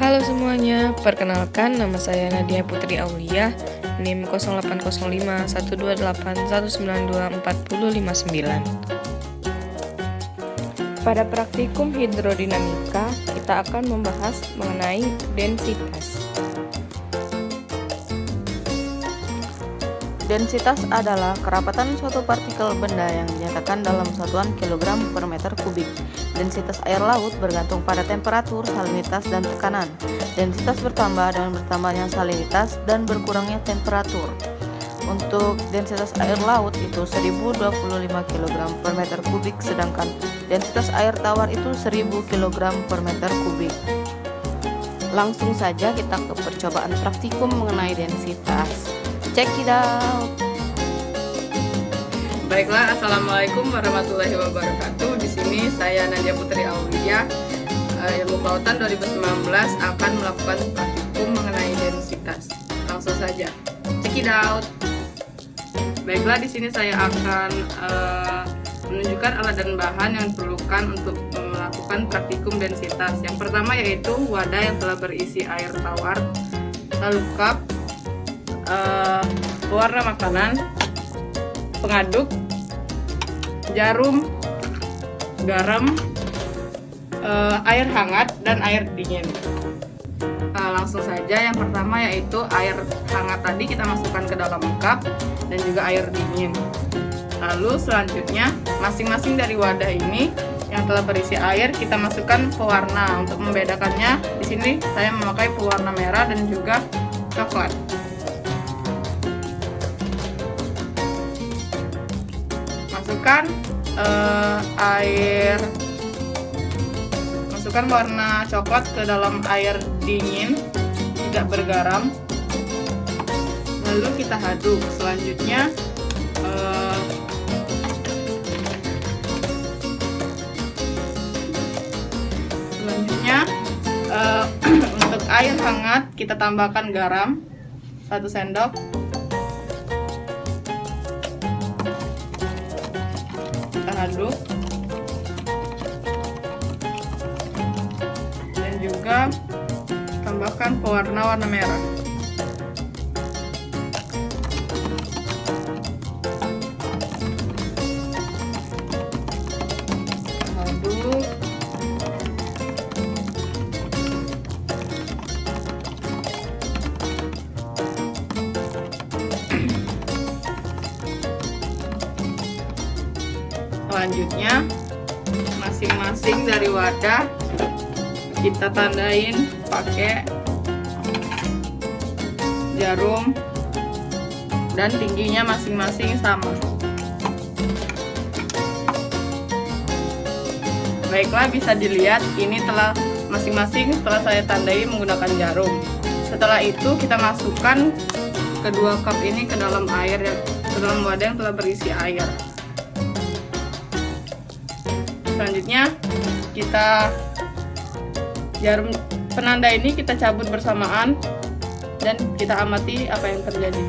Halo semuanya, perkenalkan nama saya Nadia Putri Aulia, NIM 0805 128 192 4059. Pada praktikum hidrodinamika, kita akan membahas mengenai densitas. Densitas adalah kerapatan suatu partikel benda yang dinyatakan dalam satuan kilogram per meter kubik. Densitas air laut bergantung pada temperatur, salinitas, dan tekanan. Densitas bertambah dengan bertambahnya salinitas dan berkurangnya temperatur. Untuk densitas air laut itu 1025 kg per meter kubik, sedangkan densitas air tawar itu 1000 kg per meter kubik. Langsung saja kita ke percobaan praktikum mengenai densitas. Check it out. Baiklah, assalamualaikum warahmatullahi wabarakatuh. Di sini saya Nadia Putri Aulia, Ilmu Kelautan 2019 akan melakukan praktikum mengenai densitas. Langsung saja, check it out. Baiklah, di sini saya akan menunjukkan alat dan bahan yang diperlukan untuk melakukan praktikum densitas. Yang pertama yaitu wadah yang telah berisi air tawar, lalu cup, pewarna makanan, pengaduk, jarum, garam, air hangat, dan air dingin. Langsung saja, yang pertama yaitu air hangat tadi kita masukkan ke dalam cup dan juga air dingin. Lalu selanjutnya masing-masing dari wadah ini yang telah berisi air kita masukkan pewarna. Untuk membedakannya, di sini saya memakai pewarna merah dan juga coklat. Masukkan warna coklat ke dalam air dingin tidak bergaram, lalu kita aduk. Selanjutnya untuk air hangat kita tambahkan garam 1 sendok, aduk, dan juga tambahkan pewarna warna merah. Aduk, selanjutnya masing-masing dari wadah kita tandain pakai jarum dan tingginya masing-masing sama. Baiklah, bisa dilihat ini telah masing-masing setelah saya tandai menggunakan jarum. Setelah itu kita masukkan kedua cup ini ke dalam wadah yang telah berisi air. Selanjutnya jarum penanda ini kita cabut bersamaan dan kita amati apa yang terjadi.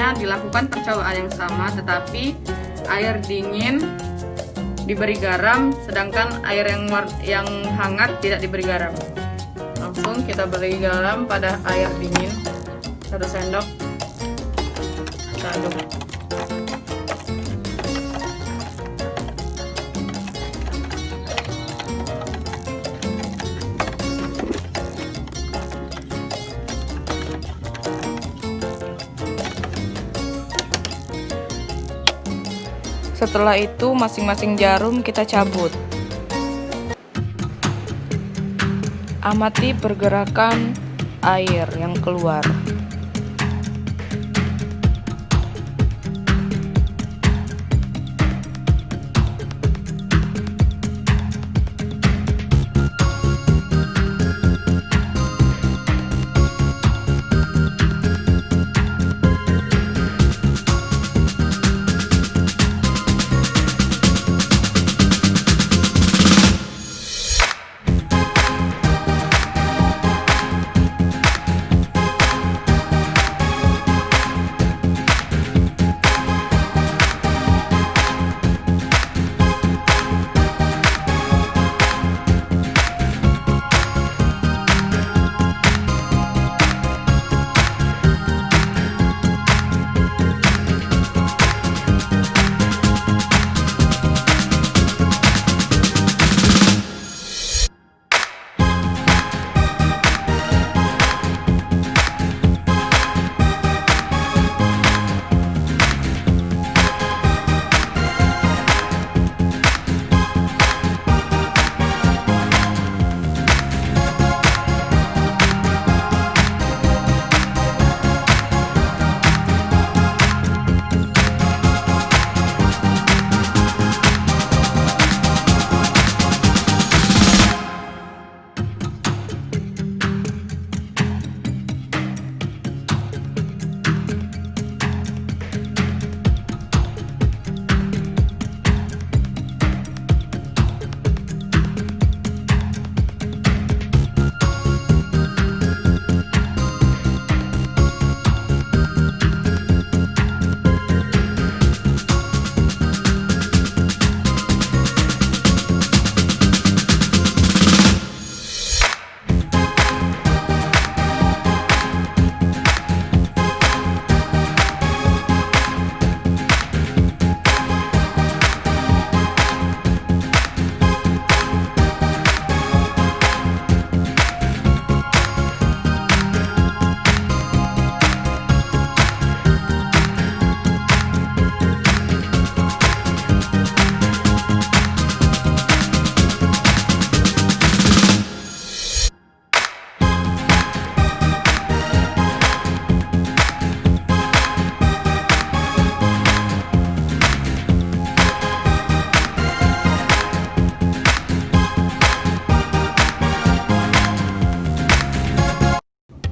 selanjutnya dilakukan percobaan yang sama, tetapi air dingin diberi garam, sedangkan air yang hangat tidak diberi garam. Langsung kita beri garam pada air dingin 1 sendok. Kita aduk. Setelah itu masing-masing jarum kita cabut. Amati pergerakan air yang keluar.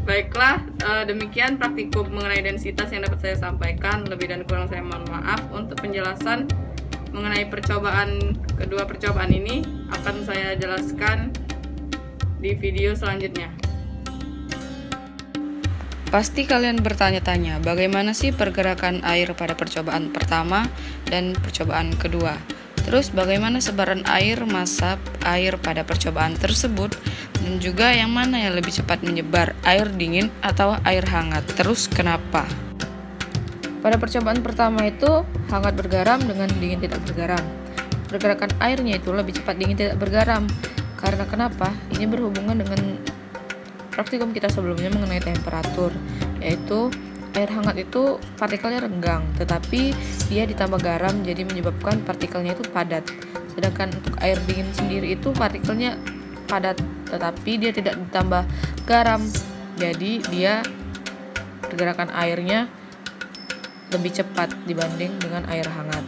Baiklah, demikian praktikum mengenai densitas yang dapat saya sampaikan. Lebih dan kurang saya mohon maaf. Untuk penjelasan mengenai kedua percobaan ini akan saya jelaskan di video selanjutnya. Pasti kalian bertanya-tanya, bagaimana sih pergerakan air pada percobaan pertama dan percobaan kedua? Terus bagaimana sebaran air, massa air pada percobaan tersebut, dan juga yang mana yang lebih cepat menyebar, air dingin atau air hangat? Terus kenapa? Pada percobaan pertama itu hangat bergaram dengan dingin tidak bergaram. Pergerakan airnya itu lebih cepat dingin tidak bergaram. Karena kenapa? Ini berhubungan dengan praktikum kita sebelumnya mengenai temperatur, yaitu air hangat itu partikelnya renggang, tetapi dia ditambah garam jadi menyebabkan partikelnya itu padat. Sedangkan untuk air dingin sendiri itu partikelnya padat, tetapi dia tidak ditambah garam, jadi dia pergerakan airnya lebih cepat dibanding dengan air hangat.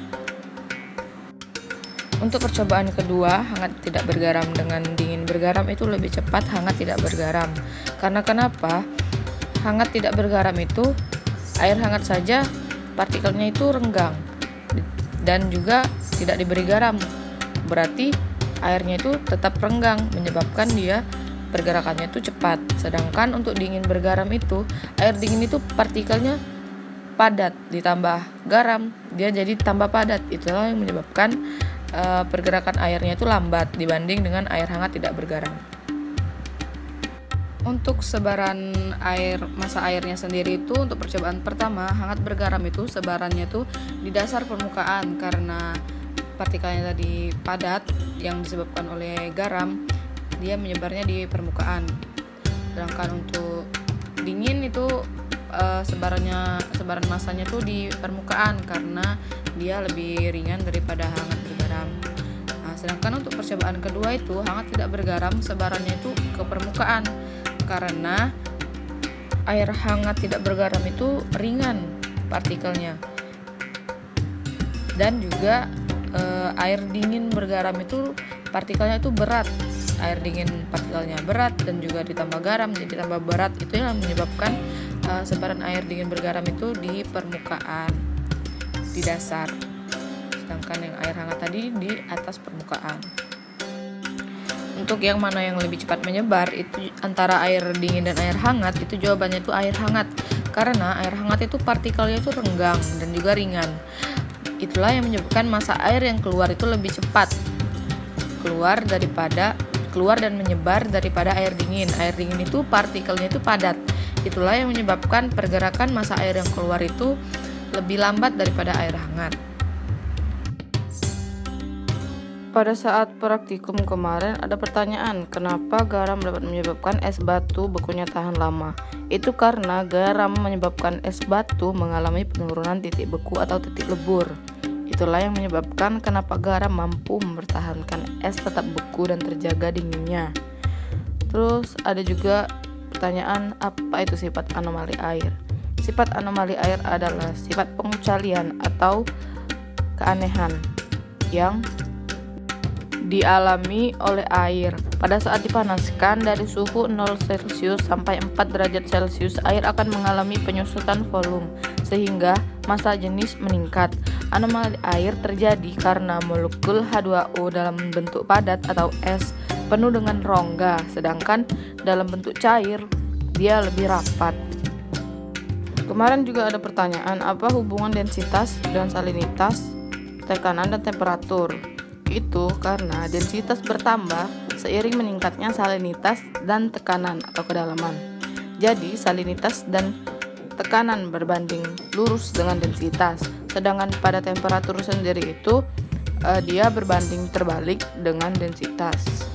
Untuk percobaan kedua, hangat tidak bergaram dengan dingin bergaram itu lebih cepat hangat tidak bergaram. Karena kenapa? Hangat tidak bergaram itu air hangat saja partikelnya itu renggang dan juga tidak diberi garam. Berarti airnya itu tetap renggang, menyebabkan dia pergerakannya itu cepat. Sedangkan untuk dingin bergaram itu, air dingin itu partikelnya padat ditambah garam, dia jadi tambah padat. Itulah yang menyebabkan pergerakan airnya itu lambat dibanding dengan air hangat tidak bergaram. Untuk sebaran massa airnya sendiri itu, untuk percobaan pertama hangat bergaram itu sebarannya itu di dasar permukaan karena partikelnya tadi padat yang disebabkan oleh garam, dia menyebarnya di permukaan. Sedangkan untuk dingin itu sebaran masanya tuh di permukaan karena dia lebih ringan daripada hangat bergaram. Nah, sedangkan untuk percobaan kedua itu hangat tidak bergaram, sebarannya itu ke permukaan karena air hangat tidak bergaram itu ringan partikelnya, dan juga air dingin bergaram itu partikelnya itu berat. Air dingin partikelnya berat dan juga ditambah garam jadi tambah berat. Itu yang menyebabkan sebaran air dingin bergaram itu di permukaan, di dasar, sedangkan yang air hangat tadi di atas permukaan. Untuk yang mana yang lebih cepat menyebar itu antara air dingin dan air hangat, itu jawabannya itu air hangat, karena air hangat itu partikelnya itu renggang dan juga ringan. Itulah yang menyebabkan massa air yang keluar itu lebih cepat keluar dan menyebar daripada air dingin. Air dingin itu partikelnya itu padat. Itulah yang menyebabkan pergerakan massa air yang keluar itu lebih lambat daripada air hangat. Pada saat praktikum kemarin ada pertanyaan, kenapa garam dapat menyebabkan es batu bekunya tahan lama? Itu karena garam menyebabkan es batu mengalami penurunan titik beku atau titik lebur. Itulah yang menyebabkan kenapa garam mampu mempertahankan es tetap beku dan terjaga dinginnya. Terus ada juga pertanyaan, apa itu sifat anomali air? Sifat anomali air adalah sifat pengecualian atau keanehan yang dialami oleh air. Pada saat dipanaskan dari suhu 0 Celcius sampai 4 derajat Celcius, air akan mengalami penyusutan volume sehingga massa jenis meningkat. Anomali air terjadi karena molekul H2O dalam bentuk padat atau es penuh dengan rongga, sedangkan dalam bentuk cair dia lebih rapat. Kemarin juga ada pertanyaan, apa hubungan densitas dan salinitas, tekanan dan temperatur? Itu karena densitas bertambah seiring meningkatnya salinitas dan tekanan atau kedalaman. Jadi salinitas dan tekanan berbanding lurus dengan densitas. Sedangkan pada temperatur sendiri itu dia berbanding terbalik dengan densitas.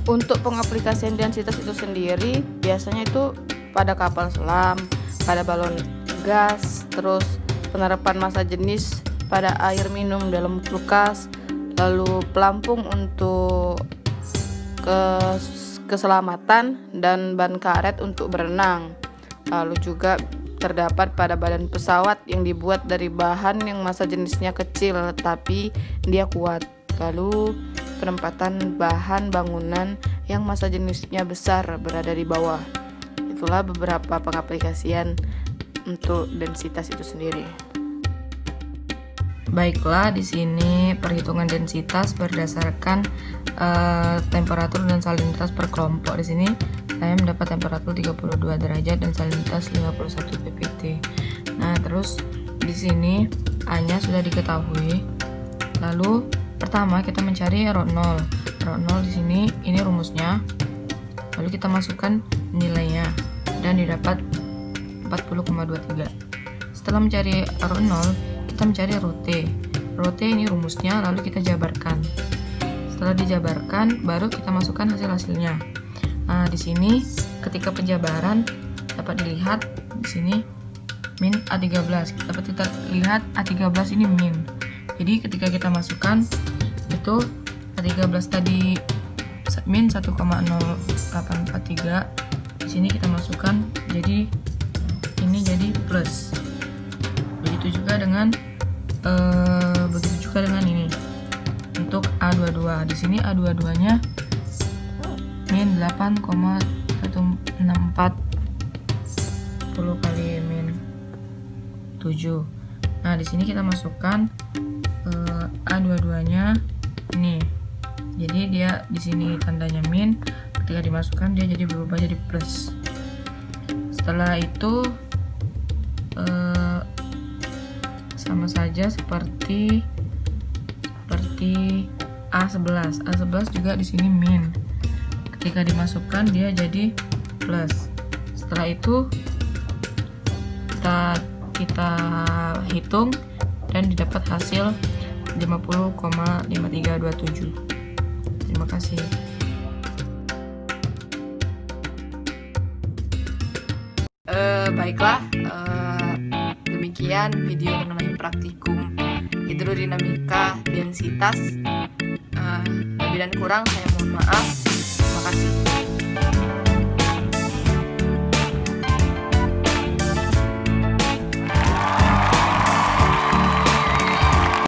Untuk pengaplikasian densitas itu sendiri biasanya itu pada kapal selam, pada balon gas, terus penerapan massa jenis pada air minum dalam kulkas, lalu pelampung untuk keselamatan dan ban karet untuk berenang. Lalu juga terdapat pada badan pesawat yang dibuat dari bahan yang massa jenisnya kecil tapi dia kuat. Lalu penempatan bahan bangunan yang massa jenisnya besar berada di bawah. Itulah beberapa pengaplikasian untuk densitas itu sendiri. Baiklah, di sini perhitungan densitas berdasarkan temperatur dan salinitas per kelompok. Di sini saya mendapat temperatur 32 derajat dan salinitas 51 ppt. Nah, terus di sini A-nya sudah diketahui. Lalu pertama kita mencari rho 0. Rho 0 di sini ini rumusnya. Lalu kita masukkan nilainya dan didapat 40,23. Setelah mencari rho 0, kita mencari rho T. Rho T ini rumusnya, lalu kita jabarkan. Setelah dijabarkan, baru kita masukkan hasil-hasilnya. Nah, di sini ketika penjabaran dapat dilihat di sini min A13. Dapat kita lihat A13 ini min. Jadi ketika kita masukkan itu A13 tadi min 1,0843. Di sini kita masukkan jadi ini jadi plus. Begitu juga dengan ini untuk A22. Di sini A22-nya min 8,164 10 kali min 7. Nah, di sini kita masukkan A22-nya ini. Jadi dia di sini tandanya min, ketika dimasukkan dia jadi berubah jadi plus. Setelah itu sama saja seperti A11. A11 juga di sini min. Ketika dimasukkan dia jadi plus. Setelah itu kita hitung dan didapat hasil 50,5327. Terima kasih. Baiklah, demikian video mengenai praktikum hidrodinamika densitas. Lebih dan kurang saya mohon maaf. Terima kasih.